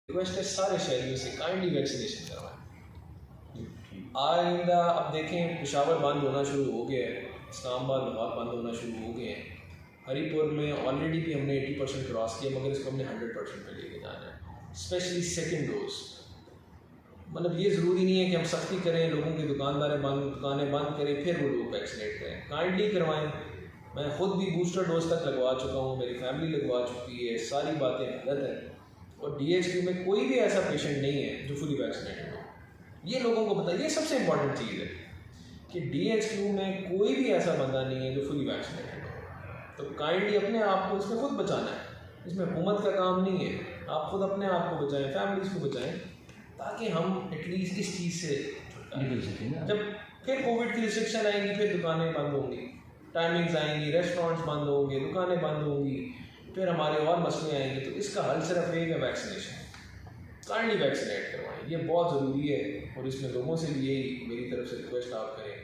Request है सारे शहरियों से काइंडली वैक्सीनेशन करवाएं। आइंदा अब देखें पेशावर बंद होना शुरू हो गया है, इस्लामाबाद लाहौर बंद होना शुरू हो गए हैं, हरीपुर में ऑलरेडी भी हमने 80% क्रॉस किया, मगर इसको हमने 100% पे लेके जाना है, स्पेशली सेकेंड डोज। मतलब ये ज़रूरी नहीं है कि हम सख्ती करें, लोगों की दुकानें बंद करें फिर वो लोग वैक्सीनेट करें, काइंडली करवाएं। मैं ख़ुद भी बूस्टर डोज तक लगवा चुका हूँ, मेरी फैमिली लगवा चुकी है, सारी बातें गलत हैं। और DHQ में कोई भी ऐसा पेशेंट नहीं है जो फुली वैक्सीनेटेड हो, ये लोगों को बताइए। सबसे इम्पॉर्टेंट चीज़ है कि DHQ में कोई भी ऐसा बंदा नहीं है जो फुली वैक्सीनेटेड हो। तो काइंडली अपने आप को इसमें खुद बचाना है, इसमें हुकूमत का काम नहीं है। आप खुद अपने आप को बचाएं, फैमिलीज को बचाएं, ताकि हम एटलीस्ट इस चीज़ से निकल सकें। जब फिर कोविड की रिस्ट्रिक्शन आएंगी, फिर दुकानें बंद होंगी, टाइमिंग्स आएंगी, रेस्टोरेंट्स बंद होंगे, दुकानें बंद होंगी, फिर हमारे और मसले आएंगे। तो इसका हल सिर्फ एक है, वैक्सीनेशन। काइंडली वैक्सीनेट करवाएं, ये बहुत ज़रूरी है। और इसमें लोगों से भी यही मेरी तरफ से रिक्वेस्ट आप करें